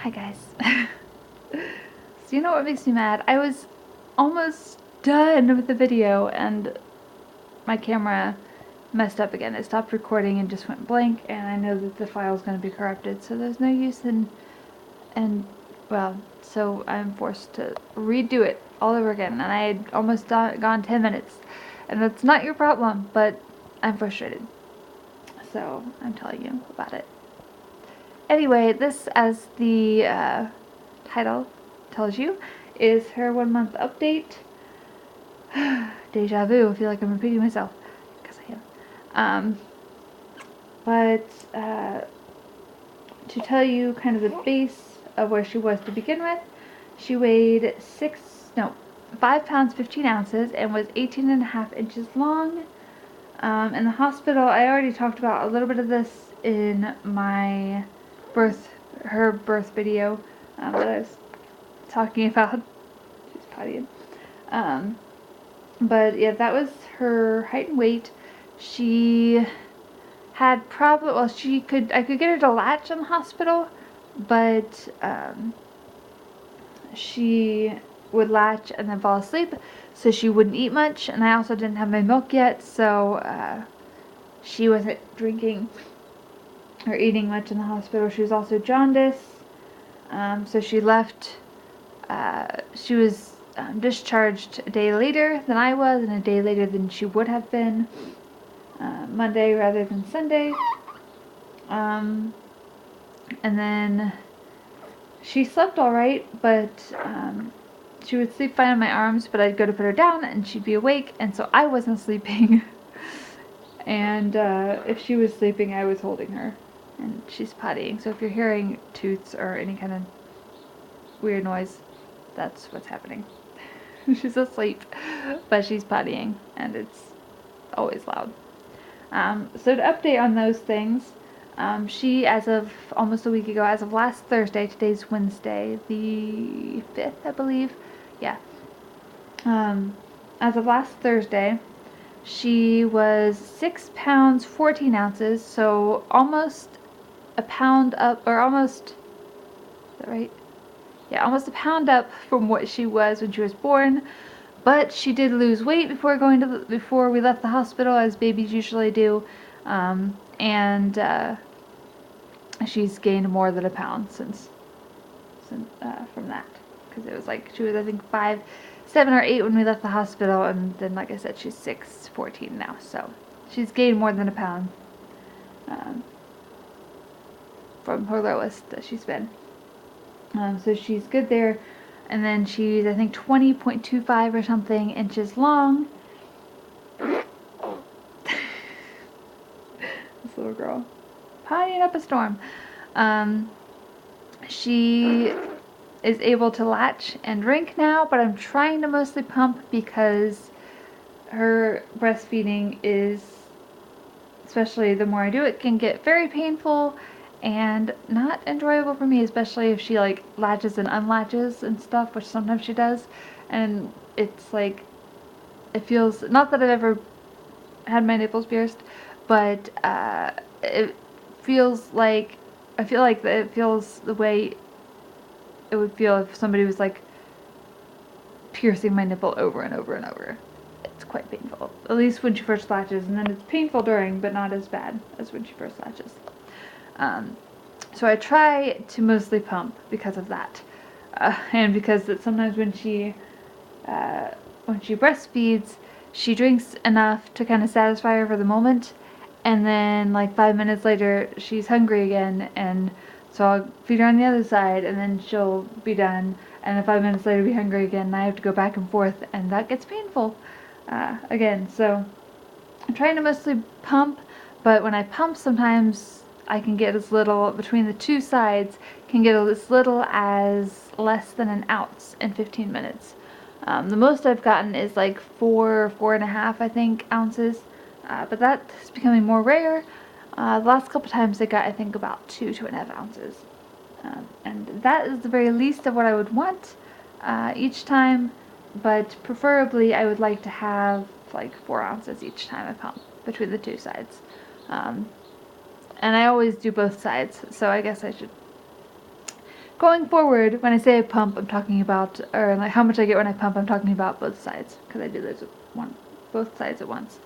Hi guys. So you know what makes me mad? I was almost done with the video and my camera messed up again. It stopped recording and just went blank, and I know that the file is going to be corrupted, so there's no use in, well, so I'm forced to redo it all over again, and I had almost gone 10 minutes, and that's not your problem, but I'm frustrated, so I'm telling you about it. Anyway, this, as the title tells you, is her 1 month update. Deja vu, I feel like I'm repeating myself, because I am. To tell you kind of the base of where she was to begin with, she weighed 5 pounds 15 ounces and was 18.5 inches long. In the hospital, I already talked about a little bit of this in my her birth video that I was talking about. She's pottying. But yeah, that was her height and weight. She had I could get her to latch in the hospital, but she would latch and then fall asleep, so she wouldn't eat much, and I also didn't have my milk yet, so she wasn't drinking or eating much in the hospital. She was also jaundiced, so she left. She was discharged a day later than I was, and a day later than she would have been, Monday rather than Sunday. And then she slept alright, but she would sleep fine in my arms, but I'd go to put her down and she'd be awake, and so I wasn't sleeping. And if she was sleeping, I was holding her. And she's pottying, so if you're hearing toots or any kind of weird noise, that's what's happening. She's asleep, but she's pottying, and it's always loud. So to update on those things, she, as of almost a week ago, as of last Thursday, today's Wednesday, the 5th, I believe, yeah. As of last Thursday, she was 6 pounds 14 ounces, so almost a pound up, or almost, is that right? Yeah, almost a pound up from what she was when she was born. But she did lose weight before we left the hospital, as babies usually do, and she's gained more than a pound since from that, because it was like she was, I think, 5, 7 or 8 when we left the hospital, and then, like I said, she's 6'14" now, so she's gained more than a pound from her lowest that she's been. So she's good there. And then she's, I think, 20.25 or something inches long. This little girl. Pottying up a storm. She is able to latch and drink now, but I'm trying to mostly pump because her breastfeeding is, especially the more I do it, can get very painful and not enjoyable for me, especially if she like latches and unlatches and stuff, which sometimes she does, and it's like, it feels, not that I've ever had my nipples pierced, but it feels like, I feel like it feels the way it would feel if somebody was like piercing my nipple over and over and over. It's quite painful, at least when she first latches, and then it's painful during, but not as bad as when she first latches. So I try to mostly pump because of that, and because that sometimes when she breastfeeds, she drinks enough to kind of satisfy her for the moment, and then like 5 minutes later she's hungry again, and so I'll feed her on the other side, and then she'll be done, and then 5 minutes later be hungry again, and I have to go back and forth, and that gets painful again. So I'm trying to mostly pump, but when I pump, sometimes I can get as little, between the two sides, can get as little as less than an ounce in 15 minutes. The most I've gotten is like 4.5, I think, ounces, but that's becoming more rare. The last couple times I got, I think, about 2.5 ounces. And that is the very least of what I would want each time, but preferably I would like to have like 4 ounces each time I pump between the two sides. And I always do both sides, so I guess I should going forward, when I say I pump, I'm talking about, or like how much I get when I pump, I'm talking about both sides, because I do those both sides at once.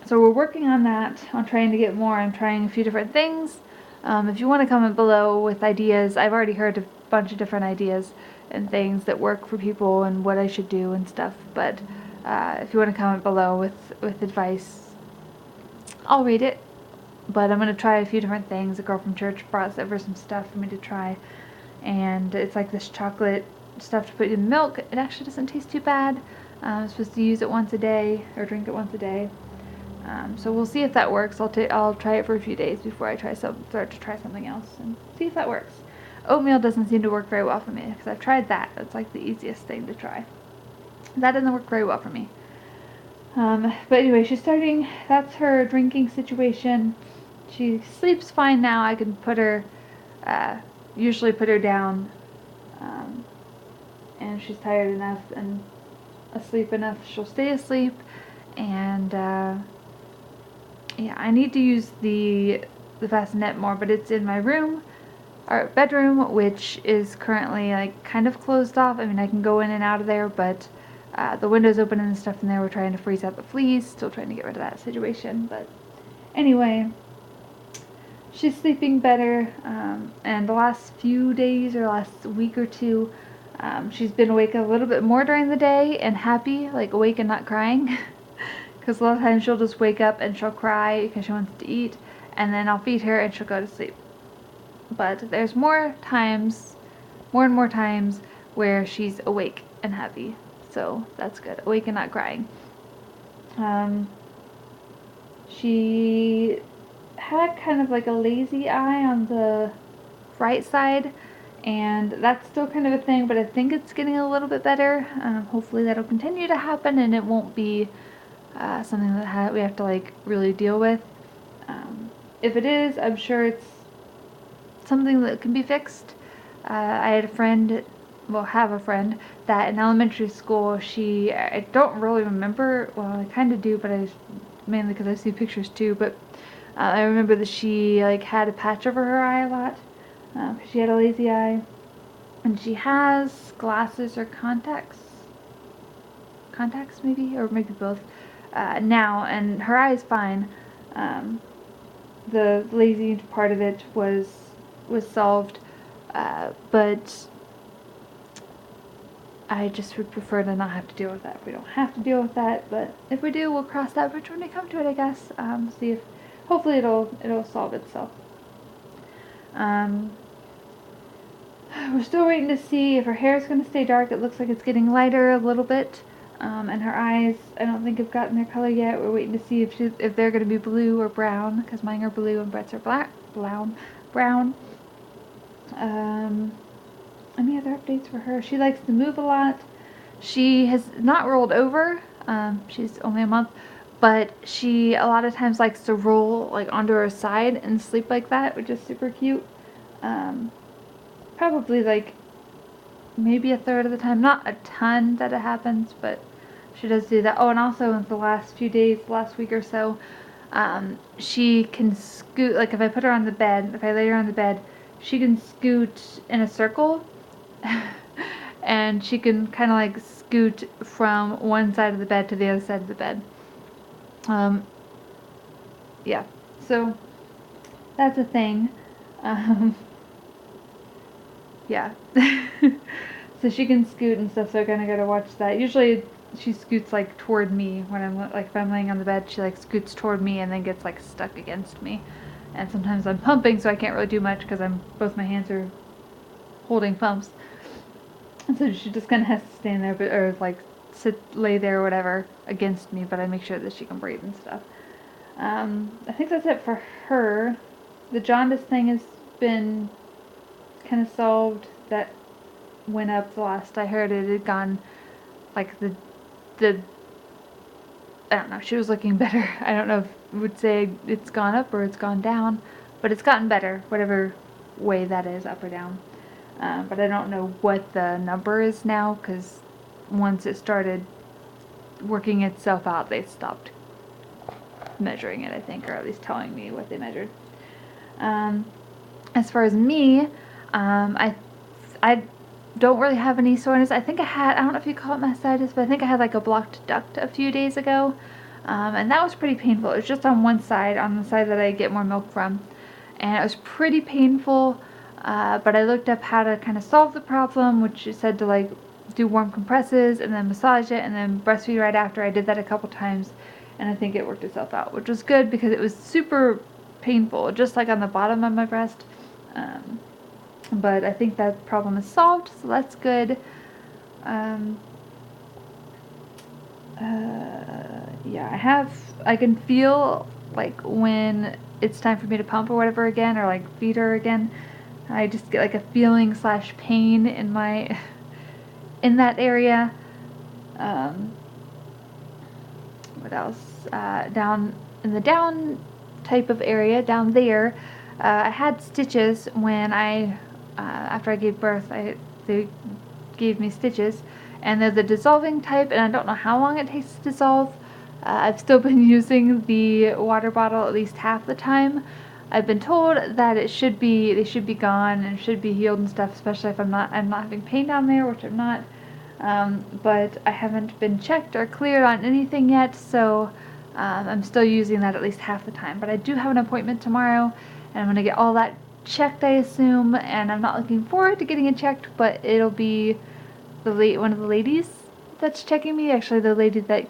So we're working on that, on trying to get more. I'm trying a few different things. If you want to comment below with ideas, I've already heard a bunch of different ideas and things that work for people and what I should do and stuff. But if you want to comment below with advice, I'll read it. But I'm going to try a few different things. A girl from church brought over some stuff for me to try. And it's like this chocolate stuff to put in milk. It actually doesn't taste too bad. I'm supposed to use it once a day, or drink it once a day. So we'll see if that works. I'll try it for a few days before I start to try something else and see if that works. Oatmeal doesn't seem to work very well for me because I've tried that. It's like the easiest thing to try. That doesn't work very well for me. But anyway, she's starting. That's her drinking situation. She sleeps fine now. I can usually put her down, and if she's tired enough and asleep enough, she'll stay asleep. And yeah, I need to use the bassinet more, but it's in my room, our bedroom, which is currently like kind of closed off. I mean, I can go in and out of there, but the window's open and stuff in there. We're trying to freeze out the fleas, still trying to get rid of that situation. But anyway, she's sleeping better, and the last few days or last week or two, she's been awake a little bit more during the day and happy, like awake and not crying. Because a lot of times she'll just wake up and she'll cry because she wants to eat, and then I'll feed her and she'll go to sleep. But there's more and more times where she's awake and happy. So that's good. Awake and not crying. She had kind of like a lazy eye on the right side, and that's still kind of a thing, but I think it's getting a little bit better. Hopefully that'll continue to happen and it won't be something that we have to like really deal with. If it is, I'm sure it's something that can be fixed. I had a friend, have a friend, that in elementary school, I don't really remember, well I kind of do, but mainly because I see pictures too, but I remember that she like had a patch over her eye a lot, because she had a lazy eye, and she has glasses or contacts maybe, or maybe both, now, and her eye is fine. The lazy part of it was solved, but I just would prefer to not have to deal with that. We don't have to deal with that, but if we do, we'll cross that bridge when we come to it, I guess. See if, hopefully it'll solve itself. We're still waiting to see if her hair is going to stay dark. It looks like it's getting lighter a little bit. And her eyes, I don't think have gotten their color yet. We're waiting to see if they're going to be blue or brown, because mine are blue and Brett's are brown. Any other updates for her? She likes to move a lot. She has not rolled over. She's only a month, but she a lot of times likes to roll like onto her side and sleep like that, which is super cute. Probably like maybe a third of the time. Not a ton that it happens, but she does do that. Oh, and also in the last few days, last week or so, she can scoot, like if I put her on the bed, if I lay her on the bed, she can scoot in a circle, and she can kind of like scoot from one side of the bed to the other side of the bed. Yeah, so that's a thing. Yeah. So she can scoot and stuff, so I kind of gotta watch that. Usually she scoots like toward me when I'm like, if I'm laying on the bed, she like scoots toward me and then gets like stuck against me. And sometimes I'm pumping, so I can't really do much because both my hands are holding pumps. And so she just kind of has to stand there, or like lay there or whatever against me, but I make sure that she can breathe and stuff. I think that's it for her. The jaundice thing has been kind of solved. That went up the last I heard. It had gone like the I don't know, she was looking better. I don't know if I would say it's gone up or it's gone down, but it's gotten better, whatever way that is, up or down. But I don't know what the number is now, because once it started working itself out, they stopped measuring it, I think, or at least telling me what they measured. As far as me, I don't really have any soreness. I think I don't know if you call it mastitis, but I think I had like a blocked duct a few days ago. And that was pretty painful. It was just on one side, on the side that I get more milk from. And it was pretty painful, but I looked up how to kind of solve the problem, which it said to like do warm compresses and then massage it and then breastfeed right after. I did that a couple times and I think it worked itself out, which was good because it was super painful, just like on the bottom of my breast. But I think that problem is solved, so that's good. Yeah, I can feel like when it's time for me to pump or whatever again, or like feed her again, I just get like a feeling / pain in my, in that area. What else? Down in the down type of area, down there, I had stitches when after I gave birth, they gave me stitches, and they're the dissolving type, and I don't know how long it takes to dissolve. I've still been using the water bottle at least half the time. I've been told that they should be gone and should be healed and stuff, especially if I'm not having pain down there, which I'm not. But I haven't been checked or cleared on anything yet, so I'm still using that at least half the time. But I do have an appointment tomorrow, and I'm going to get all that checked, I assume, and I'm not looking forward to getting it checked, but it'll be one of the ladies that's checking me, actually the lady that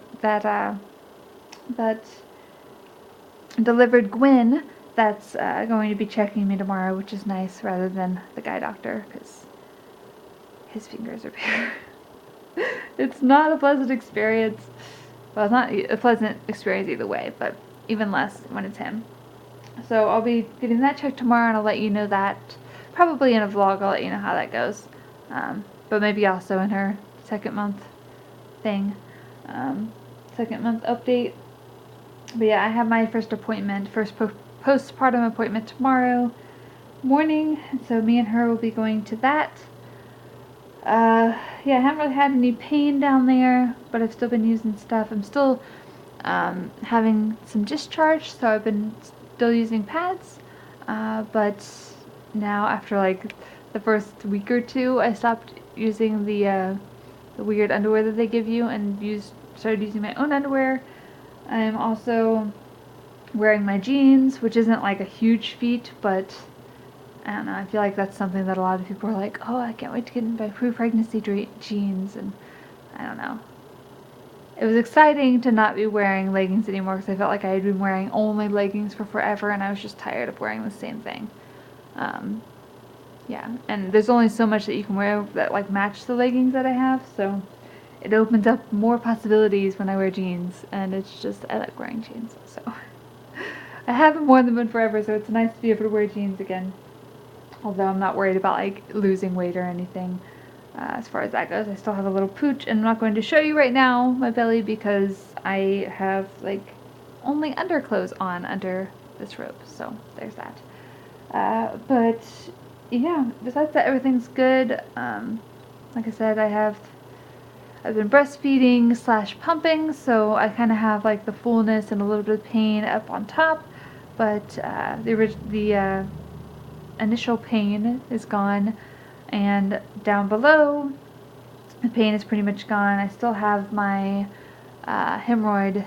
delivered Gwen, that's going to be checking me tomorrow, which is nice, rather than the guy doctor, because his fingers are bare. It's not a pleasant experience. Well, it's not a pleasant experience either way, but even less when it's him. So I'll be getting that checked tomorrow, and I'll let you know that. Probably in a vlog, I'll let you know how that goes. But maybe also in her second month thing. Second month update. But yeah, I have my first postpartum appointment tomorrow morning. So me and her will be going to that. Yeah, I haven't really had any pain down there, but I've still been using stuff. I'm still having some discharge, so I've been still using pads. But now, after like the first week or two, I stopped using the weird underwear that they give you and started using my own underwear. I'm also wearing my jeans, which isn't like a huge feat, but I don't know, I feel like that's something that a lot of people are like, oh, I can't wait to get in my pre-pregnancy jeans, and I don't know. It was exciting to not be wearing leggings anymore because I felt like I had been wearing only leggings for forever and I was just tired of wearing the same thing. Yeah, and there's only so much that you can wear that like match the leggings that I have, so it opens up more possibilities when I wear jeans, and it's just, I like wearing jeans, so. I haven't worn them in forever, so it's nice to be able to wear jeans again. Although I'm not worried about like losing weight or anything as far as that goes. I still have a little pooch, and I'm not going to show you right now my belly because I have like only underclothes on under this robe, so there's that. But yeah, besides that, everything's good. Like I said, I've been breastfeeding / pumping, so I kind of have like the fullness and a little bit of pain up on top, but the initial pain is gone, and down below the pain is pretty much gone. I still have my hemorrhoid,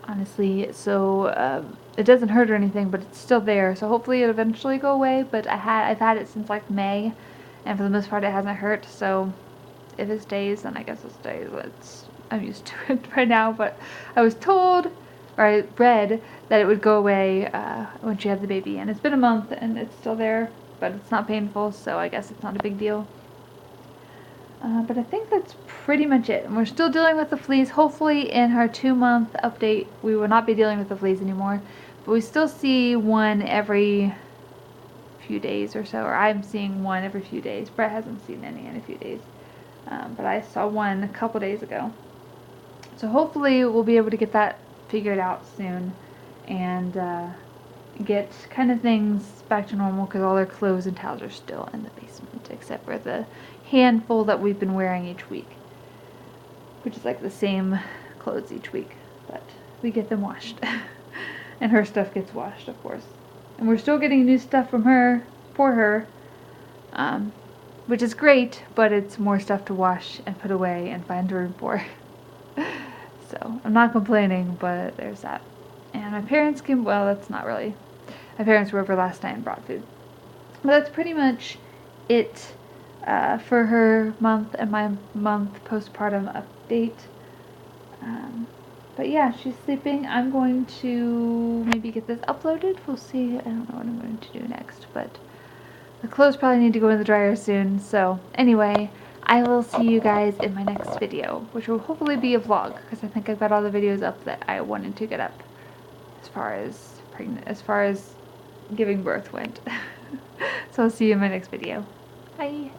honestly, so it doesn't hurt or anything, but it's still there, so hopefully it'll eventually go away. But I've had it since like May, and for the most part it hasn't hurt, so if it stays, then I guess it stays. I'm used to it right now, but I was told, or I read, that it would go away when she had the baby, and it's been a month and it's still there, but it's not painful, so I guess it's not a big deal. But I think that's pretty much it. And we're still dealing with the fleas. Hopefully in her 2-month update we will not be dealing with the fleas anymore, but we still see one every few days or so, or I'm seeing one every few days. Brett hasn't seen any in a few days, but I saw one a couple days ago. So hopefully we'll be able to get that figured out soon and get kind of things back to normal, because all their clothes and towels are still in the basement, except for the handful that we've been wearing each week, which is like the same clothes each week, but we get them washed. And her stuff gets washed, of course. And we're still getting new stuff from her, for her, which is great, but it's more stuff to wash and put away and find room for. So I'm not complaining, but there's that. And my parents came, well, that's not really, my parents were over last night and brought food. But that's pretty much it for her month and my month postpartum update. But yeah, she's sleeping. I'm going to maybe get this uploaded. We'll see. I don't know what I'm going to do next, but the clothes probably need to go in the dryer soon. So anyway, I will see you guys in my next video, which will hopefully be a vlog, because I think I've got all the videos up that I wanted to get up as far as giving birth went. So I'll see you in my next video. Bye.